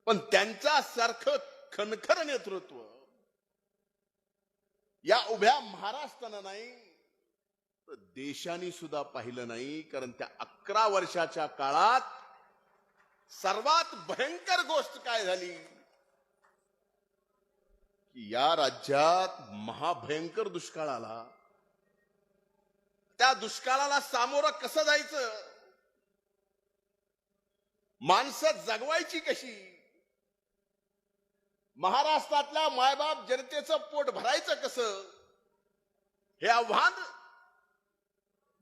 पण त्यांच्यासारखं खणखर नेतृत्व या उभ्या महाराष्ट्रानं नाही तर देशाने सुद्धा पाहिलं नाही. कारण त्या 11 वर्षाच्या काळात सर्वात भयंकर गोष्ट काय झाली की या राज्यात महाभयंकर दुष्काळ आला. त्या दुष्काळाला सामोरं कसं जायचं, माणसं जगवायची कशी, महाराष्ट्रातल्या मायबाप जनतेचं पोट भरायचं कसं, हे आव्हान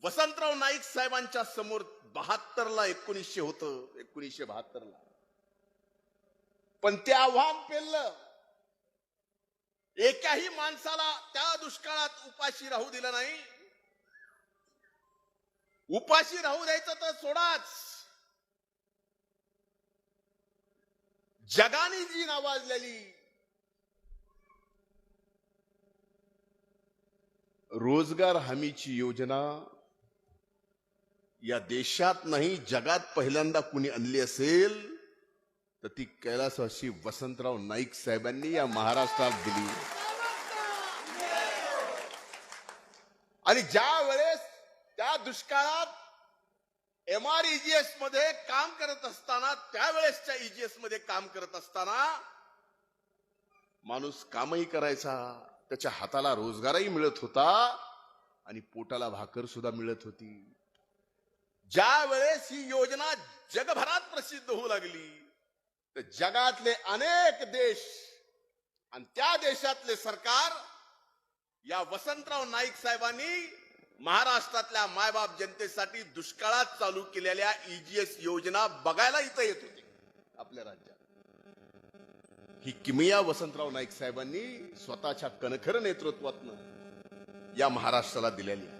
वसंतराव नाईक साहेबांच्या समोर 72ला 1900 होतं, 1972ला. पण ते आव्हान पेललं. एकाही माणसाला त्या दुष्काळात उपाशी राहू दिलं नाही. उपाशी राहू द्यायचं तर सोडाच, जगाने जी नावाजलेली रोजगार हमीची योजना या देशात नाही जगात पहिल्यांदा कुणी आणली असेल तर ती कैलासवासी वसंतराव नाईक साहेबांनी या महाराष्ट्रात दिली. आणि ज्या वेळेस त्या दुष्काळात MREGS मध्ये काम करत असताना, त्यावेळेसच्या EGS मध्ये काम करत असताना माणूस कामही करायचा, त्याच्या हाताला रोजगारही मिळत होता आणि पोटाला भाकर सुद्धा मिळत होती. ज्या वेळेस ही योजना जगभरात प्रसिद्ध होऊ लागली तर जगातले अनेक देश आणि त्या देशातले सरकार या वसंतराव नाईक साहेबांनी महाराष्ट्रातल्या मायबाप जनतेसाठी दुष्काळात चालू केलेल्या EGS योजना बघायला इथं येत होते आपल्या राज्यात. ही किमया वसंतराव नाईक साहेबांनी स्वतःच्या कणखर नेतृत्वातनं या महाराष्ट्राला दिलेली आहे.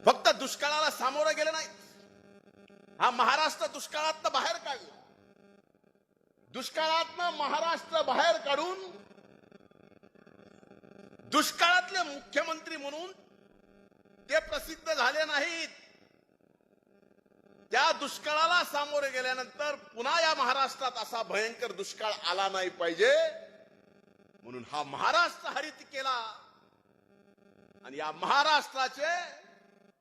फक्त दुष्काळाला सामोरं गेलं नाही, हा महाराष्ट्र दुष्काळातनं बाहेर काढला. दुष्काळातनं महाराष्ट्र बाहेर काढून दुष्काळातले मुख्यमंत्री म्हणून ते प्रसिद्ध झाले नाहीत. त्या दुष्काळाला सामोरे गेल्यानंतर पुन्हा या महाराष्ट्रात असा भयंकर दुष्काळ आला नाही पाहिजे म्हणून हा महाराष्ट्र हरित केला. आणि या महाराष्ट्राचे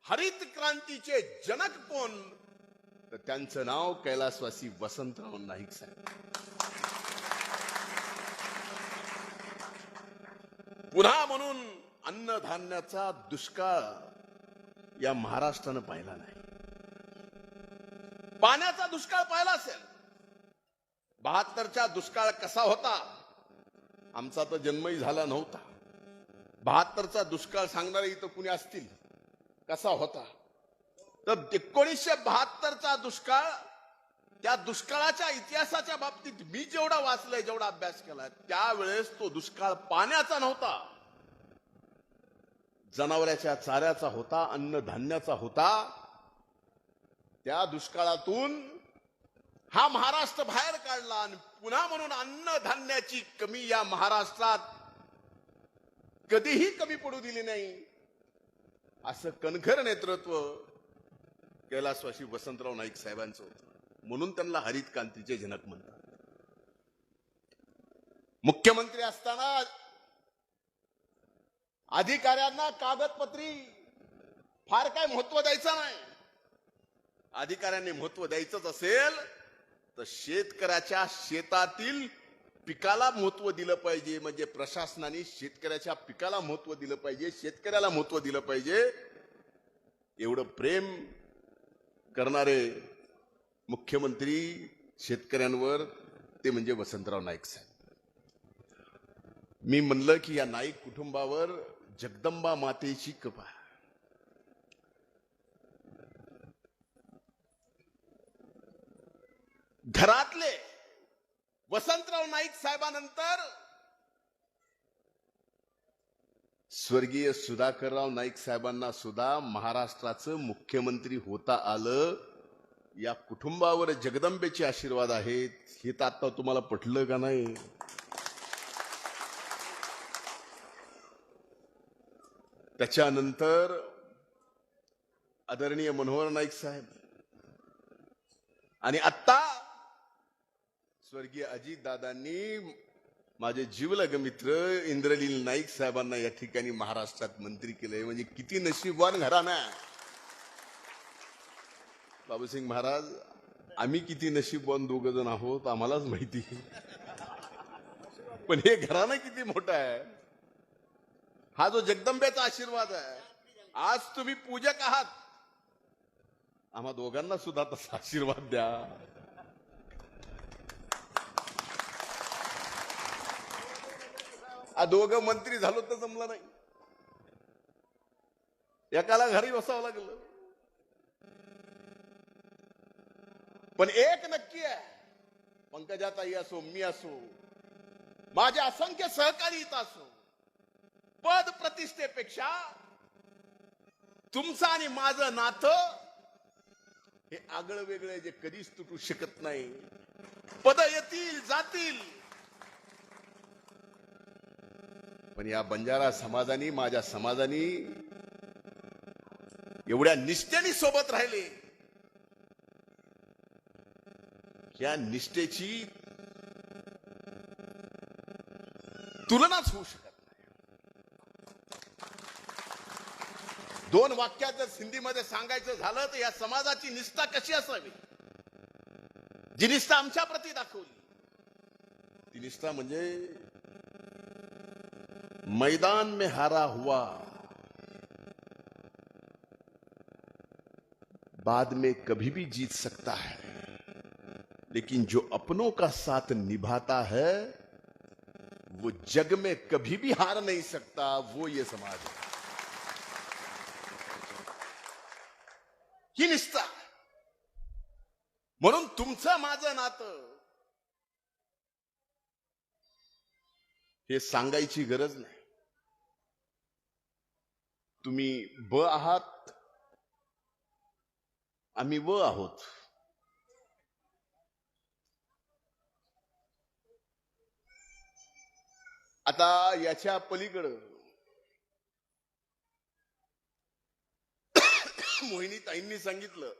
हरित क्रांतीचे जनक कोण तर त्यांचं नाव कैलासवासी वसंतराव नाईक साहेब. पुन्हा म्हणून अन्नधान्याचा दुष्काळ या महाराष्ट्रानं पाहिला नाही. पाण्याचा दुष्काळ पाहिला असेल. 72चा दुष्काळ कसा होता, आमचा तर जन्मही झाला नव्हता. 72चा दुष्काळ जेवणारे इथं कुणी असतील कसा होता तर 1972चा दुष्काळ, त्या दुष्काळाच्या इतिहासाच्या बाबतीत मी जेवढा वाचलंय, जेवढा अभ्यास केलाय, त्यावेळेस तो दुष्काळ पाण्याचा नव्हता, जनावरांच्या चाऱ्याचा होता, अन्नधान्याचा होता. त्या दुष्काळातून हा महाराष्ट्र बाहेर काढला आणि पुन्हा म्हणून अन्नधान्याची कमी या महाराष्ट्रात कधीही कमी पडू दिली नाही. असं कणखर नेतृत्व कैलासवासी वसंतराव नाईक साहेबांचं होतं. म्हणून त्यांना हरित क्रांतीचे जनक म्हणतात. मुख्यमंत्री असताना अधिकाऱ्यांना कागदपत्री फार काय महत्व द्यायचं नाही. अधिकाऱ्यांनी महत्व द्यायचंच असेल तर शेतकऱ्याच्या शेतातील पिकाला महत्व दिलं पाहिजे. म्हणजे प्रशासनाने शेतकऱ्याच्या पिकाला महत्व दिलं पाहिजे, शेतकऱ्याला महत्व दिलं पाहिजे. एवढं प्रेम करणारे मुख्यमंत्री शेतकऱ्यांवर ते म्हणजे वसंतराव नाईक साहेब. मी म्हणलं की या नाईक कुटुंबावर जगदंबा मातेची कृपा. घरातले वसंतराव नाईक साहेबांनंतर स्वर्गीय सुधाकरराव नाईक साहेबांना सुद्धा महाराष्ट्राचं मुख्यमंत्री होता आलं. या कुटुंबावर जगदंबेचे आशीर्वाद आहेत. हे तर आता तुम्हाला पटलं का नाही? त्याच्यानंतर आदरणीय मनोहर नाईक साहेब, आणि आत्ता स्वर्गीय अजितदादांनी माझे जिवलग मित्र इंद्रलील नाईक साहेबांना या ठिकाणी महाराष्ट्रात मंत्री केलंय. म्हणजे किती नशीबवान घराणा. बाबूसिंग महाराज, आम्ही किती नशीबवान दोघ जण आहोत आम्हालाच माहिती. पण हे घराणं किती मोठं आहे. हा जो जगदंबेचा आशीर्वाद आहे. आज तुम्ही पूजक आहात, आम्हा दोघांना सुद्धा तसा आशीर्वाद द्या. दोघं मंत्री झालो तर जमलं नाही, एकाला घरी बसावं लागलं. पण एक नक्की आहे, पंकजाताई असो, मी असो, माझे असंख्य सहकारी इथं असो, पद प्रतिष्ठेपेक्षा तुमचं आणि माझं नातं हे आगळं वेगळं जे कधीच तुटू शकत नाही. पद येतील जातील, पण या बंजारा समाजाने, माझ्या समाजाने एवढ्या निष्ठेने सोबत राहिले, या निष्ठेची तुलनाच होऊ शकत नाही. दोन वाक्यात जर हिंदीमध्ये सांगायचं झालं तर या समाजाची निष्ठा कशी असावी, जी निष्ठा आमच्या प्रती दाखवली, ती निष्ठा म्हणजे मैदान में हारा हुआ बाद में कभी भी जीत सकता है, लेकिन जो अपनों का साथ निभाता है वो जग में कभी भी हार नहीं सकता. वो ये समाज है. ही निष्ठा. म्हणून तुमचं माझं नातं हे सांगायची गरज नाही. तुम्ही ब आहात, आम्ही व आहोत. आता याच्या पलीकडं मोहिनीताईंनी सांगितलं,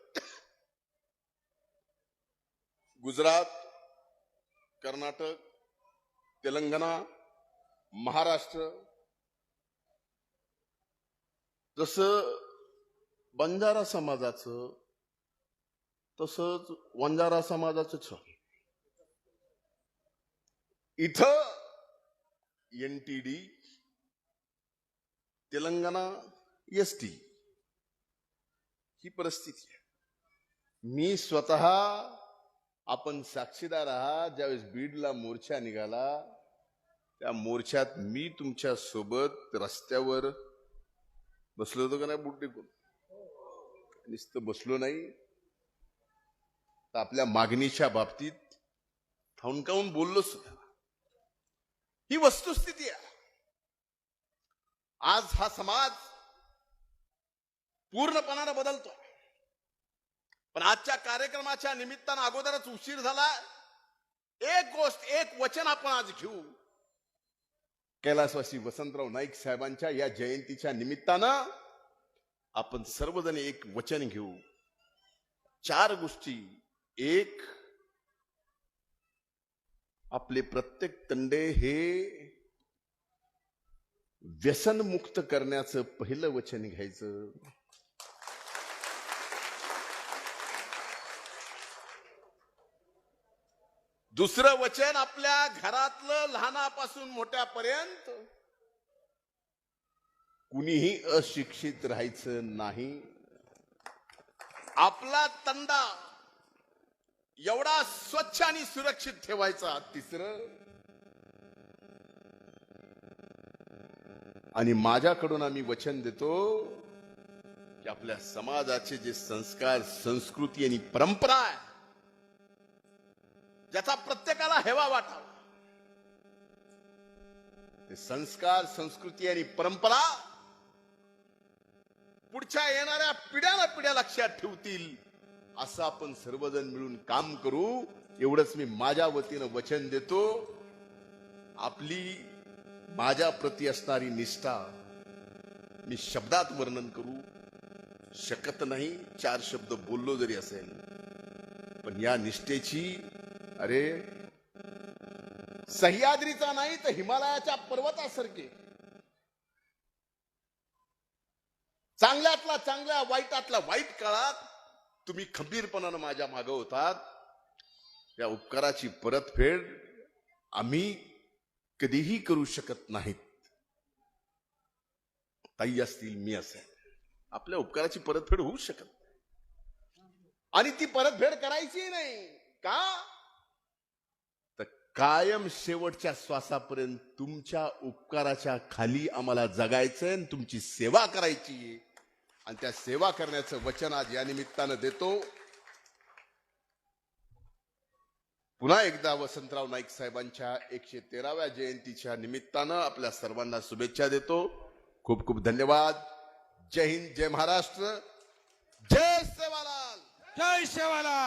गुजरात, कर्नाटक, तेलंगणा, महाराष्ट्र, जसं बंजारा समाजाचं तसंच वंजारा समाजाचं इथं एनटीडी, तेलंगणा एसटी ही परिस्थिती आहे. मी स्वतः, आपण साक्षीदार आहात, ज्यावेळेस बीडला मोर्चा निघाला त्या मोर्चात मी तुमच्या सोबत रस्त्यावर बसलो होतो का नाही, बुट टेकून. नुसतं बसलो नाही तर आपल्या मागणीच्या बाबतीत ठणकावून बोललो सुद्धा. ही वस्तुस्थिती आहे. आज हा समाज पूर्णपणाने बदलतो. पण आजच्या कार्यक्रमाच्या निमित्तानं अगोदरच उशीर झाला. एक गोष्ट, एक वचन आपण आज घेऊ. कैलासवासी वसंतराव नाईक साहेबांच्या या जयंतीच्या निमित्तानं आपण सर्वजण एक वचन घेऊ. 4 गोष्टी. एक, आपले प्रत्येक तंडे हे व्यसनमुक्त करण्याचं पहिलं वचन घ्यायचं. दुसरं वचन, आपल्या घरातलं लहानापासून मोठ्यापर्यंत कुणीही अशिक्षित राहायचं नाही. आपला तंडा एवढा स्वच्छ आणि सुरक्षित ठेवायचा. तिसरं, आणि माझ्याकडून आम्ही वचन देतो की आपल्या समाजाचे जे संस्कार, संस्कृती आणि परंपरा आहे, ज्याचा प्रत्येकाला हेवा वाटावा, ते संस्कार, संस्कृती आणि परंपरा पुढच्या येणाऱ्या पिढ्या लक्षात ठेवतील, असं आपण सर्वजण मिळून काम करू. एवढंच मी माझ्या वतीनं वचन देतो. आपली माझ्या प्रती असणारी निष्ठा मी शब्दात वर्णन करू शकत नाही. 4 शब्द बोललो जरी असेल पण या निष्ठेची अरे सह्याद्रीचा नाही तर हिमालयाच्या पर्वतासारखे, चांगल्यातला चांगल्या वाईटातल्या वाईट काळात तुम्ही खंबीरपणानं माझ्या मागे होतात. या उपकाराची परतफेड आम्ही कधीही करू शकत नाहीत. ताई असतील, मी असेल, आपल्या उपकाराची परतफेड होऊ शकत नाही. आणि ती परतफेड करायची नाही का, तर कायम शेवटच्या श्वासापर्यंत तुमच्या उपकाराच्या खाली आम्हाला जगायचंय आणि तुमची सेवा करायची. आणि त्या सेवा करण्याचं वचन आज या निमित्तानं देतो. पुन्हा एकदा वसंतराव नाईक साहेबांच्या 113व्या जयंतीच्या निमित्तानं आपल्या सर्वांना शुभेच्छा देतो. खूप खूप धन्यवाद. जय हिंद, जय महाराष्ट्र, जय सेवालाल. जय सेवालाल.